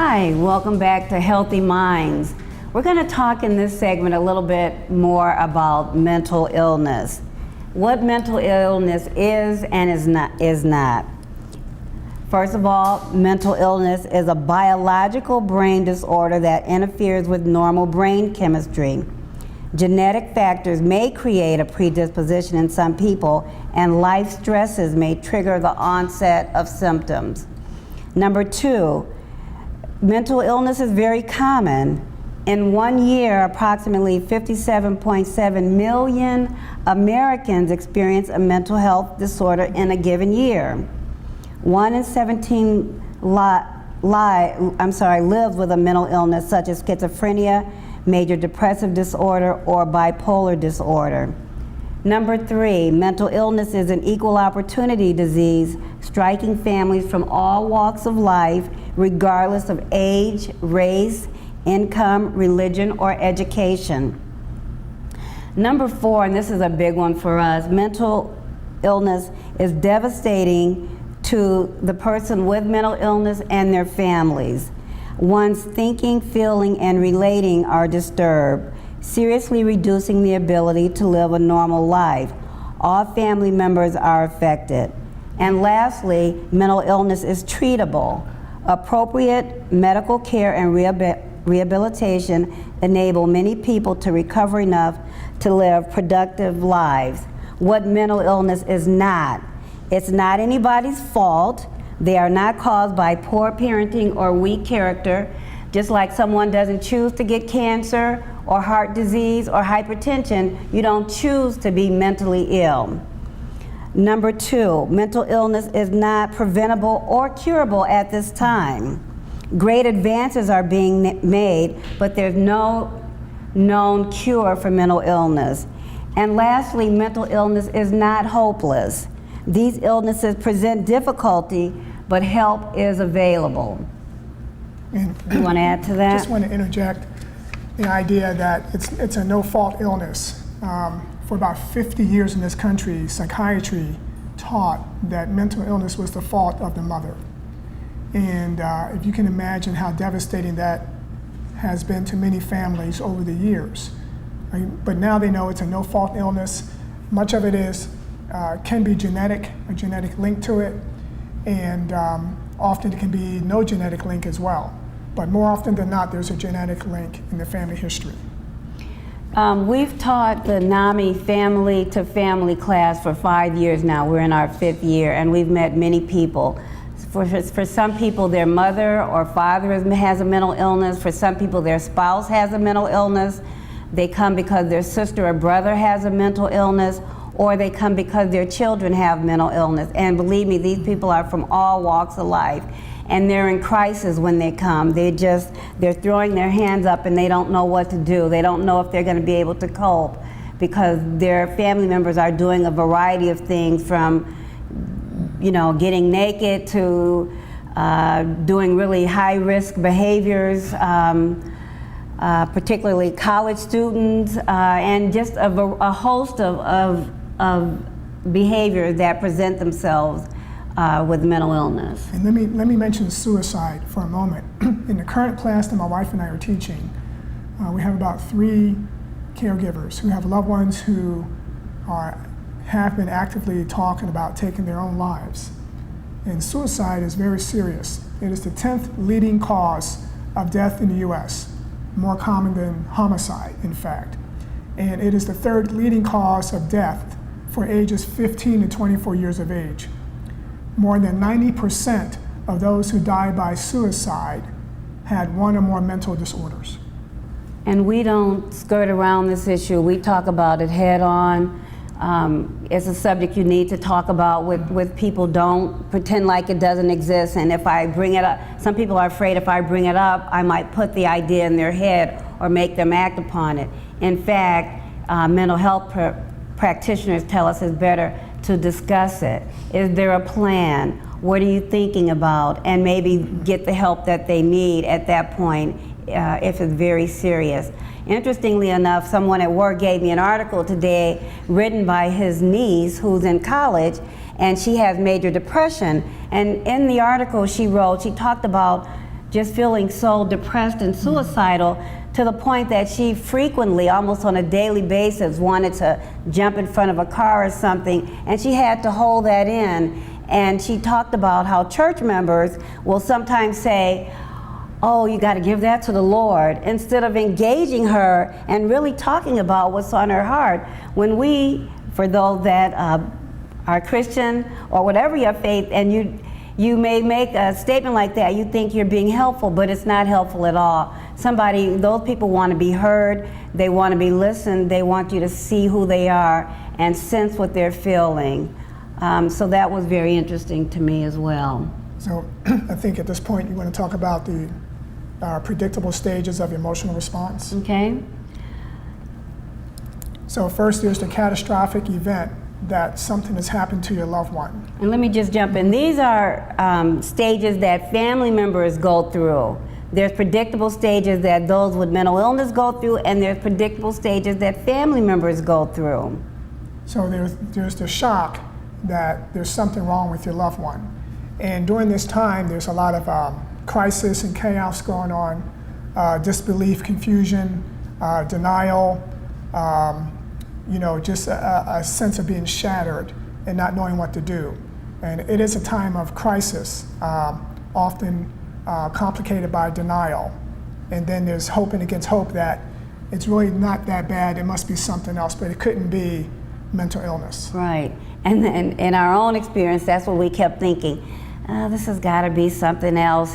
Hi, welcome back to Healthy Minds. We're going to talk in this segment a little bit more about mental illness. What mental illness is and is not. First of all, mental illness is a biological brain disorder that interferes with normal brain chemistry. Genetic factors may create a predisposition in some people, and life stresses may trigger the onset of symptoms. Number two, mental illness is very common. In 1 year, approximately 57.7 million Americans experience a mental health disorder in a given year. 1 in 17 lives with a mental illness such as schizophrenia, major depressive disorder, or bipolar disorder. Number three, mental illness is an equal opportunity disease striking families from all walks of life, regardless of age, race, income, religion, or education. Number four, and this is a big one for us, mental illness is devastating to the person with mental illness and their families. One's thinking, feeling, and relating are disturbed, seriously reducing the ability to live a normal life. All family members are affected. And lastly, mental illness is treatable. Appropriate medical care and rehabilitation enable many people to recover enough to live productive lives. What mental illness is not. It's not anybody's fault. They are not caused by poor parenting or weak character, just like someone doesn't choose to get cancer or heart disease or hypertension. You don't choose to be mentally ill. Number two, mental illness is not preventable or curable at this time. Great advances are being made, but there's no known cure for mental illness. And lastly, mental illness is not hopeless. These illnesses present difficulty, but help is available. And You want to add to that? I just want to interject the idea that it's a no-fault illness. For about 50 years in this country, psychiatry taught that mental illness was the fault of the mother. And if you can imagine how devastating that has been to many families over the years. But now they know it's a no-fault illness. Much of it can be genetic, a genetic link to it, and often it can be no genetic link as well. But more often than not, there's a genetic link in the family history. We've taught the NAMI family to family class for 5 years now. We're in our 5th year, and we've met many people. For some people, their mother or father has a mental illness. For some people, their spouse has a mental illness. They come because their sister or brother has a mental illness, or they come because their children have mental illness. And believe me, these people are from all walks of life. And they're in crisis when they come. They're throwing their hands up and they don't know what to do. They don't know if they're gonna be able to cope because their family members are doing a variety of things from, getting naked to doing really high-risk behaviors, particularly college students, and just a host of behaviors that present themselves with mental illness. And let me mention suicide for a moment. In the current class that my wife and I are teaching, we have about 3 caregivers who have loved ones who have been actively talking about taking their own lives. And suicide is very serious. It is the 10th leading cause of death in the US, more common than homicide, in fact. And it is the 3rd leading cause of death for ages 15 to 24 years of age. More than 90% of those who died by suicide had one or more mental disorders. And we don't skirt around this issue. We talk about it head on. It's a subject you need to talk about with people. Don't pretend like it doesn't exist. And if I bring it up, some people are afraid if I bring it up, I might put the idea in their head or make them act upon it. In fact, mental health practitioners tell us it's better to discuss it. Is there a plan? What are you thinking about? And maybe get the help that they need at that point if it's very serious. Interestingly enough, someone at work gave me an article today written by his niece who's in college, and she has major depression. And in the article she wrote, she talked about just feeling so depressed and suicidal to the point that she frequently, almost on a daily basis, wanted to jump in front of a car or something, and she had to hold that in. And she talked about how church members will sometimes say, oh, you got to give that to the Lord, instead of engaging her and really talking about what's on her heart. When we, for those that are Christian or whatever your faith, and you may make a statement like that, you think you're being helpful, but it's not helpful at all. Those people want to be heard, they want to be listened, they want you to see who they are and sense what they're feeling. So that was very interesting to me as well. So I think at this point you want to talk about the predictable stages of emotional response. Okay. So first there's the catastrophic event that something has happened to your loved one. And let me just jump in. These are stages that family members go through. There's predictable stages that those with mental illness go through, and there's predictable stages that family members go through. So there's the shock that there's something wrong with your loved one. And during this time, there's a lot of crisis and chaos going on, disbelief, confusion, denial, just a sense of being shattered and not knowing what to do. And it is a time of crisis, often complicated by denial. And then there's hoping against hope that it's really not that bad, it must be something else, but it couldn't be mental illness. Right. And then in our own experience, that's what we kept thinking. This has got to be something else.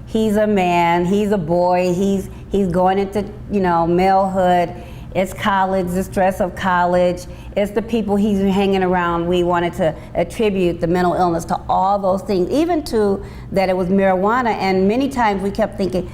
He's a man, he's a boy, he's going into malehood. It's college, the stress of college. It's the people he's hanging around. We wanted to attribute the mental illness to all those things, even to that it was marijuana. And many times we kept thinking,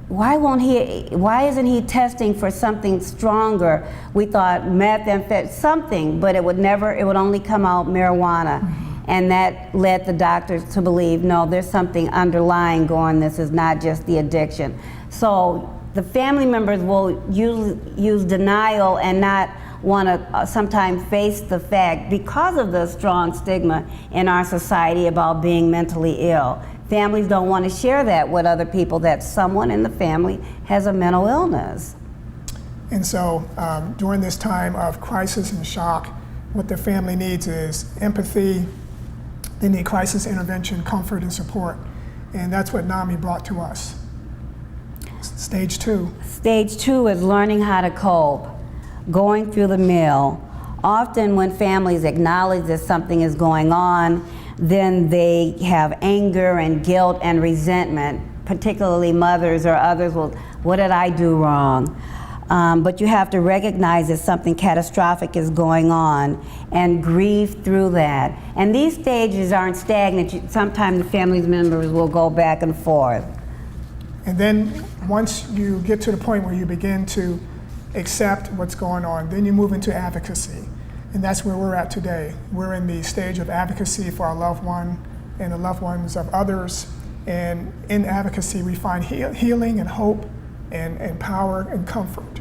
why isn't he testing for something stronger? We thought methamphetamine, something, but it would only come out marijuana. Mm-hmm. And that led the doctors to believe, no, there's something underlying going, this is not just the addiction. So the family members will use denial and not want to sometimes face the fact, because of the strong stigma in our society about being mentally ill. Families don't want to share that with other people, that someone in the family has a mental illness. And so during this time of crisis and shock, what the family needs is empathy. They need crisis intervention, comfort, and support. And that's what NAMI brought to us. Stage 2. Stage 2 is learning how to cope, going through the mill. Often when families acknowledge that something is going on, then they have anger and guilt and resentment, particularly mothers or others will, what did I do wrong? But you have to recognize that something catastrophic is going on and grieve through that. And these stages aren't stagnant. Sometimes the family members will go back and forth. And then once you get to the point where you begin to accept what's going on, then you move into advocacy. And that's where we're at today. We're in the stage of advocacy for our loved one and the loved ones of others. And in advocacy, we find healing and hope and power and comfort.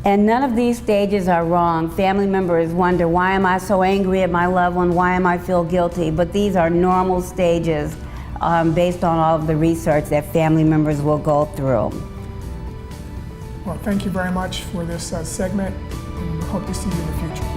And none of these stages are wrong. Family members wonder, why am I so angry at my loved one? Why am I feel guilty? But these are normal stages based on all of the research that family members will go through. Well, thank you very much for this segment, and we hope to see you in the future.